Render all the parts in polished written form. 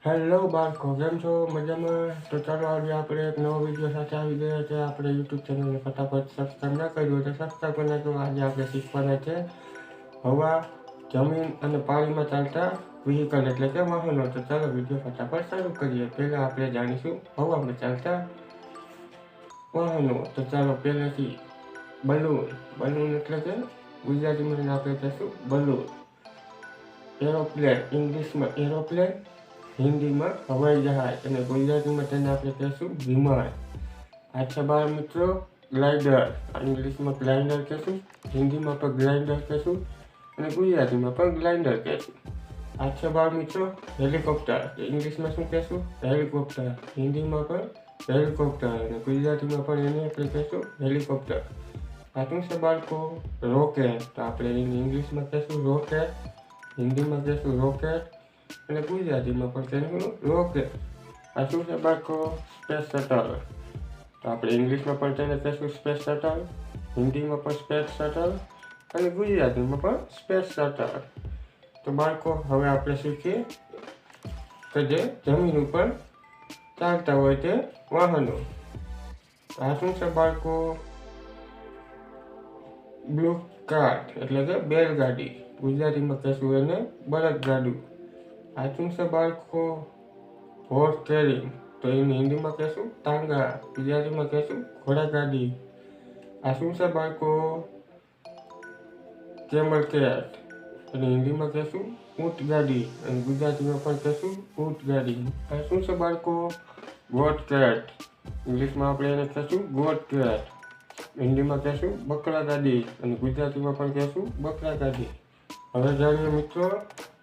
Hello બાળકો, કેમ છો? મજામાં? તો ચાલો આજે આપણે એક નવો વિડીયો સાથે આવી ગયા છે. આપણે યુટ્યુબ ચેનલને ફટાફટ સબસ્ક્રાઈબ ના કર્યું તો સબસ્ક્રાઈબ કરી નાખો. આજે આપણે શીખવાના છે હવા, જમીન અને પાણીમાં ચાલતા વ્હીકલ એટલે કે વાહનો. તો ચાલો વિડીયો ફટાફટ શરૂ કરીએ. પહેલાં આપણે જાણીશું હવામાં ચાલતા વાહનો. તો ચાલો પહેલાંથી બલૂન. બલૂન એટલે કે ગુજરાતીમાં આપણે કહીશું બલૂન. એરોપ્લેન, ઇંગ્લિશમાં એરોપ્લેન, હિન્દીમાં હવાઈ જહાજ અને ગુજરાતીમાં તેને આપણે કહીશું વિમાન. આછા બાળ મિત્રો, ગ્લાઇડર. ઇંગ્લિશમાં ગ્લાઇડર કહીશું, હિન્દીમાં પણ ગ્લાઇડર કહીશું અને ગુજરાતીમાં પણ ગ્લાઇડર કહીશું. આછા બાળ મિત્રો, હેલિકોપ્ટર. ઇંગ્લિશમાં શું કહીશું? હેલિકોપ્ટર. હિન્દીમાં પણ હેલિકોપ્ટર અને ગુજરાતીમાં પણ એને આપણે કહીશું હેલિકોપ્ટર. આઠું છે બાળકો, રોકેટ. તો આપણે એને ઇંગ્લિશમાં કહીશું રોકેટ, હિન્દીમાં કહીશું રોકેટ અને ગુજરાતીમાં પણ કહીશું રોકેટ. આ શું છે બાળકો? Space shuttle. તો આપણે ઇંગ્લિશમાં પણ તેને કહીશું સ્પેસ શટલ, હિન્દીમાં પણ સ્પેસ શટલ અને ગુજરાતીમાં પણ સ્પેસ શટલ. તો બાળકો હવે આપણે શીખીએ કે જે જમીન ઉપર ચાલતા હોય તે વાહનો. આ શું છે બાળકો? બ્લુ કાર્ટ એટલે કે બેલગાડી. ગુજરાતીમાં કહીશું એને બળદગાડું. આ શું છે બાળકો? Horse carrying. તો એને હિન્દીમાં કહીશું ટાંગા, ગુજરાતીમાં કહીશું ઘોડાગાડી. આ શું છે બાળકો? Camel cat. અને હિન્દીમાં કહીશું ઊંટગાડી અને ગુજરાતીમાં પણ કહીશું ઊંટગાડી. આ શું છે બાળકો? Goat cat. ઇંગ્લિશમાં આપણે એને કહીશું ગોટ કેટ, હિન્દીમાં કહીશું બકરા ગાડી અને ગુજરાતીમાં પણ કહીશું બકરા ગાડી. હવે જાણીએ મિત્રો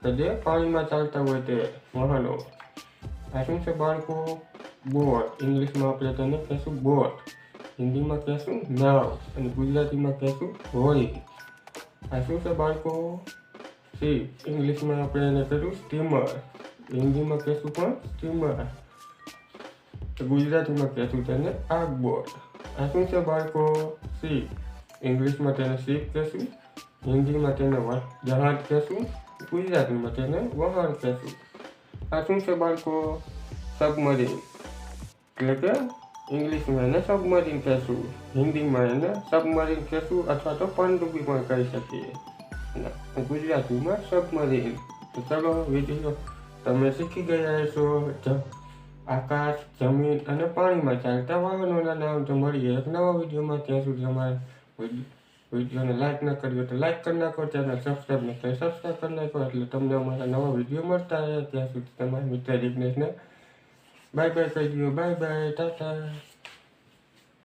કે જે પાણીમાં ચાલતા હોય તે વાહનો. આ શું છે બાળકો? બોટ. ઇંગ્લિશમાં આપણે તેને કહીશું બોટ, હિન્દીમાં કહીશું નાવ અને ગુજરાતીમાં કહીશું હોડી. આ શું છે બાળકો? શિપ. ઇંગ્લિશમાં આપણે એને કહીશું સ્ટીમર, હિન્દીમાં કહીશું પણ સ્ટીમર, ગુજરાતીમાં કહીશું તેને આગબોટ. આ શું છે બાળકો? શિપ. ઇંગ્લિશમાં તેને શિપ કહીશું, હિન્દીમાં તેને જહાજ કહીશું, ગુજરાતીમાં તેને વહાણ કહીશું. આ શું છે બાળકો? સબમરીન. એટલે કે ઇંગ્લિશમાં એને સબમરીન કહીશું, હિન્દીમાં એને સબમરીન કહીશું અથવા તો પનડુબ્બી પણ કહી શકીએ, ગુજરાતીમાં સબમરીન. તો ચલો વિડીયો તમે શીખી ગયા હશો આકાશ, જમીન અને પાણીમાં ચાલતા વાહનોના નામ. તો મળીએ એક નવા વિડીયોમાં. ત્યાં સુધી અમારે વિડીયોને લાઈક ન કર્યો તો લાઈક કરી નાખો, ચેનલ સબસ્ક્રાઈબ ન કરી સબસ્ક્રાઈબ કરી નાખો એટલે તમને અમારા નવા વિડીયો મળતા રહે. ત્યાં સુધી તમારા મિત્ર જિગ્નેશને બાય બાય કહી દો. Bye bye, Tata.